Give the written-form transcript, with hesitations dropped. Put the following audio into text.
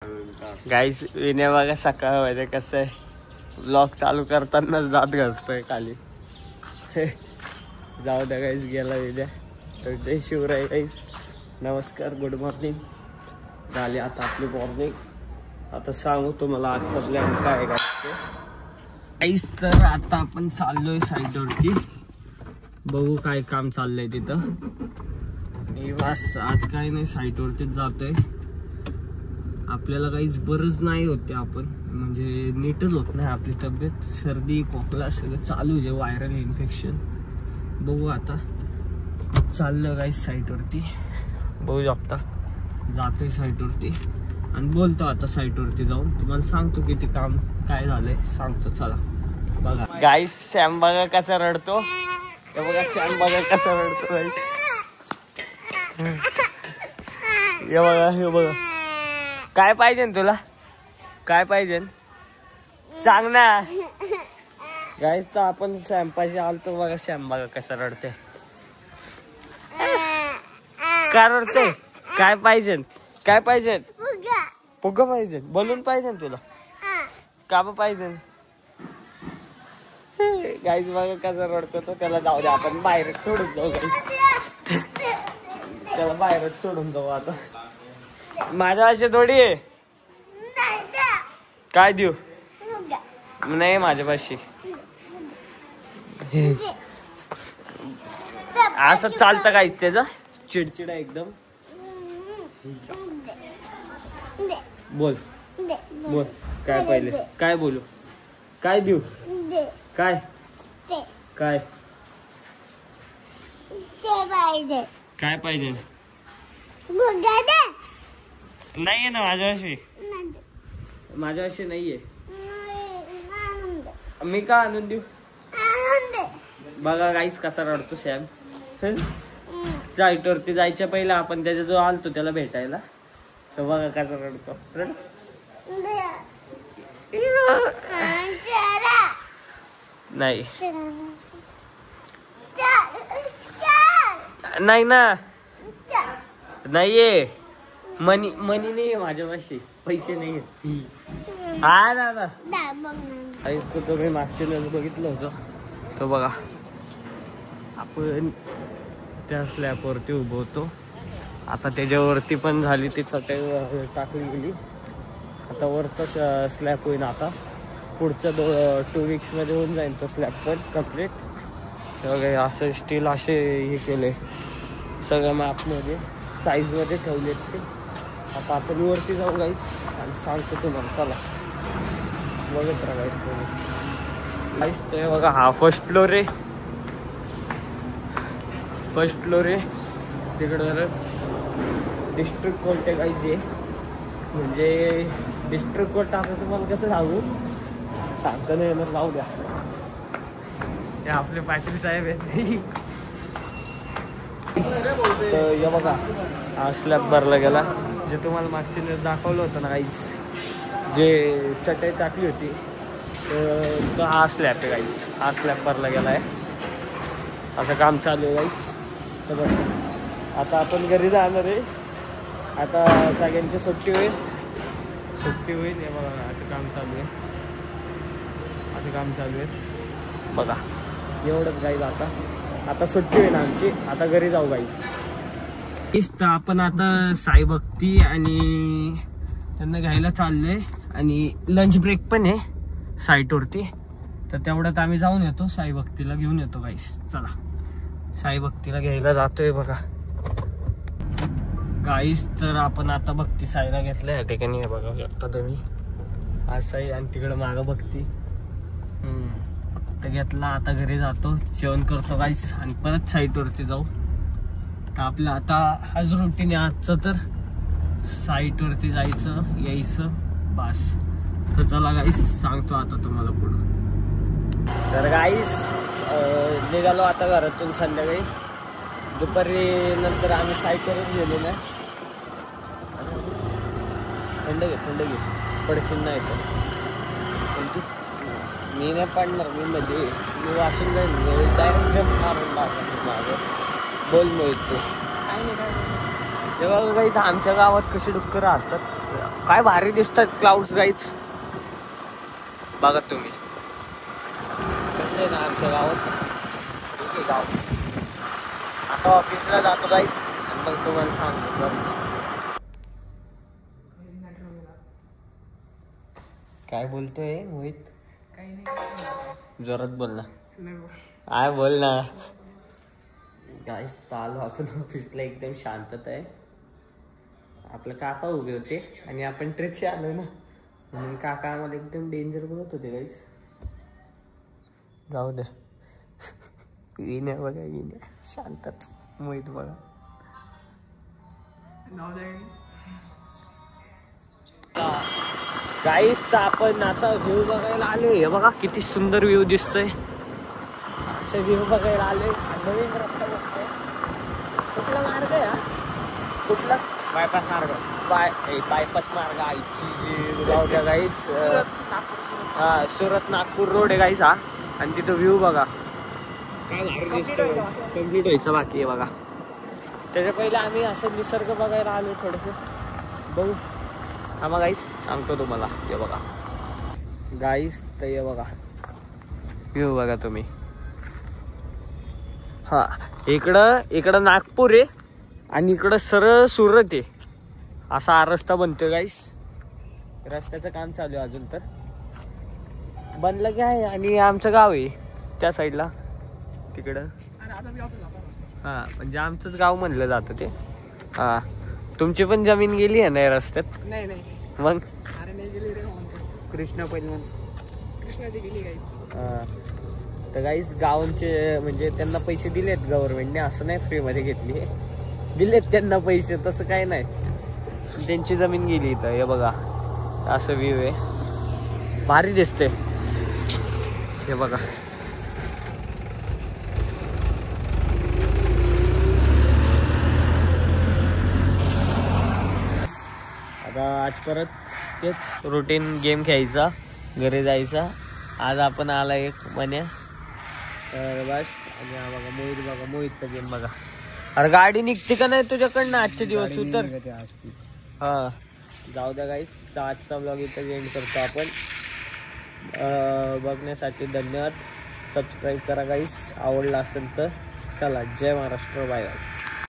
गाईस विनय बघा सकाळ म्हणजे कसं आहे ब्लॉग चालू करतानाच दात घासतोय खाली. जाऊ द्या गाईस गेला विद्या. तर जय शिवराय गाईस, नमस्कार, गुड मॉर्निंग. झाली आता आपली मॉर्निंग. आता सांगू तुम्हाला आजचा प्लॅन काय आहे गाईस. तर आता आपण चाललोय साईडवरती, बघू काय काम चाललंय तिथं. बस आज काय नाही, साईटवरतीच जातोय. आपल्याला काहीच बरंच नाही होते, आपण म्हणजे नीटच होत नाही आपली तब्येत. सर्दी खोकला सगळं चालू आहे, व्हायरल इन्फेक्शन. बघू आता चाललं गाईस साईटवरती, बघू शकता जातोय साईटवरती आणि बोलतो आता साईटवरती जाऊन तुम्हाला सांगतो किती काम काय झालंय सांगतो. चला बघा गाईस, सॅम बघा कसा रडतो. हे बघा सॅम बघा कसा रडतो गाईस. हे बघा, हे बघा. काय पाहिजे तुला, काय पाहिजे सांग ना गाईस. तर आपण सॅम्पाशी आलतो बघा. सॅम बघा कसा रडते. काय रडते, काय पाहिजे, काय पाहिजे, फुगा पाहिजे, बलून पाहिजे तुला, का पाहिजे गाईस. बघा कसा रडतो तो. त्याला जाऊ दे, आपण बाहेरच सोडून जाऊ गाईस. त्याला बाहेरच सोडून जाऊ आता. माझ्या अशी थोडी आहे. काय देऊ नाही माझ्यापाशी. असं चालतं काहीच त्याचा चिडचिडा एकदम. बोल बोल, काय पाहिजे, काय बोलू, काय देऊ, काय काय काय पाहिजे. नाहीये ना माझ्याशी, माझ्याशी नाहीये. मी का आणून देऊ. बघा गाईस कसा रडतो सॅम. साईटवरती जायच्या पहिला आपण त्याच्या जो आलतो त्याला भेटायला, तर बघा कसा रडतो. रड नाही नाही ना, नाहीये. मनी मनी नाही माझ्यापाशी, पैसे नाही. हा दादा आईच तर तुम्ही मागच्या वेळेस बघितलं होतं. तो बघा आपण त्या स्लॅबवरती उभं होतो. आता त्याच्यावरती पण झाली ती चटई टाकली गेली. आता वरचा स्लॅब होईल. आता पुढच्या 2 वीक्समध्ये होऊन जाईल तो स्लॅब पण कम्प्लीट. वगैरे असं स्टील असे हे केले सगळं मापमध्ये, साईजमध्ये ठेवलेत ते. आता आपण वरती जाऊ गाईस आणि सांगतो तुम्हाला. चला बघत राहा गाईस तुम्ही. गाईस ते बघा, हा फर्स्ट फ्लोर आहे. फर्स्ट फ्लोर आहे तिकडं. डिस्ट्रिक्ट कोर्ट आहे गाईस हे. म्हणजे डिस्ट्रिक्ट कोर्ट आता तुम्हाला कसं सांगू, सांगता नाही येणार. जाऊ द्या, हे आपले पाटील साहेब आहेत. तर हे बघा हा स्लॅब भरला गेला, जे तुम्हाला मागच्या वेळेस दाखवलं होतं ना गाईस, जे चटई टाकली होती. तर हा स्लॅब आहे गाईस, हा स्लॅब भरला गेला आहे. असं काम चालू आहे गाईस. तर बस आता आपण घरी जाणार आहे. आता सगळ्यांची सुट्टी होईल, सुट्टी होईल. हे बघा असं काम चालू आहे, असं काम चालू आहे बघा. एवढंच गाईस. आता सुट्टी होईल आमची. आता घरी जाऊ गाईस. तर आपण आता साई भक्ती आणि त्यांना घ्यायला चाललोय आणि लंच ब्रेक पण आहे साईटवरती. तर तेवढ्यात आम्ही जाऊन येतो, साई भक्तीला घेऊन येतो गाईस. चला साई भक्तीला घ्यायला जातोय बघा गाईस. तर आपण आता भक्ती साईला घेतलं या ठिकाणी. बघा शकता तुम्ही, आज साई आणि तिकडं मागं भक्ती. तर घेतला. आता घरी जातो, जेवण करतो गाईस आणि परत साईटवरती जाऊ. तर आपलं आता आज रुटीन आहे आजचं. तर साईटवरती जायचं यायचं बस. तर चला गाईस सांगतो आता तुम्हाला पुढं. तर गाईस निघालो आता घरातून संध्याकाळी. दुपारी नंतर आम्ही साईटवरच गेलो ना. थंड घे पडशील नाही तर. पण मी नाही पाडणार, मी मध्ये मी वाचून जाईल. डायरेक्ट जम्प मारून माझं बोल मिळतो काय नाही. तेव्हा काहीच आमच्या गावात कशी डुक्करं असतात काय भारी दिसतात क्लाउड्स गाईज, बघा तुम्ही कसं आहे ना आमच्या गावात. ठीक आहे गाव. आता ऑफिसला जातो गाईस आणि मग तुम्हाला सांगतो. काय बोलतोय मोहित? काही नाही, जोरात बोल ना. काय बोल ना गाईस. आलो आपण ऑफिसला, एकदम शांतता आहे. आपलं काका उभे होते आणि आपण ट्रिपशी आलो ना, म्हणून काका आम्हाला एकदम डेंजर बोलत होते गाईस. जाऊ द्या. येण्या बघा, येण्या शांतच. मोहित बघा. गाईस आपण आता व्ह्यू बघायला आले. हे बघा किती सुंदर व्ह्यू दिसतोय. असं व्ह्यू बघायला आले. नवीन रस्ता बघतोय. कुठला मार्ग आहे हा? कुठला? बायपास मार्ग. बायपास मार्ग आईची. जाऊ द्या गाईस. हा, सुरत नागपूर रोड आहे गाईस हा. आणि तिथं व्ह्यू बघा काय भारी दिसतोय. कम्प्लीट व्हायचं बाकी आहे बघा. त्याच्या पहिले आम्ही असं निसर्ग बघायला आलो थोडंसं. बघू थांबा गाईस, सांगतो तुम्हाला. हे बघा गाईस, तर हे बघा व्ह्यू बघा तुम्ही. हा, इकडं नागपूर आहे आणि इकडं सरळ सुरत आहे. असा हा रस्ता बनतोय गाईस. रस्त्याचं काम चालू आहे अजून, तर बनलं की आहे. आणि आमचं गाव आहे त्या साईडला तिकडं. हा, म्हणजे आमचंच गाव म्हणलं जातं ते. हा, तुमची पण जमीन गेली आहे ना या रस्त्यात? नाही नाही. मग अरे नाही गेली रे. कृष्णा पहिली कृष्णाची गेली गाईच. तर गाईस गावांचे म्हणजे त्यांना पैसे दिलेत गव्हर्नमेंटने, असं नाही फ्रीमध्ये घेतली, दिलेत त्यांना पैसे, तसं काय नाही. त्यांची जमीन गेली इथं. हे बघा असं व्ह्यू आहे, भारी दिसते. हे बघा आता आज परत तेच रुटीन गेम खेळायचा, घरी जायचा. आज आपण आला एक मन्या, तर बस. आणि हा बघा मोहित, बघा मोहितचा गेम बघा. अरे गाडी निघते का नाही तुझ्याकडनं आजचे दिवस तर? हा, जाऊ द्या गाईस. तर आजचा ब्लॉग इथं एंड करतो आपण. बघण्यासाठी धन्यवाद. सबस्क्राईब करा गाईस, आवडला असेल तर. चला, जय महाराष्ट्र, बाय बाय.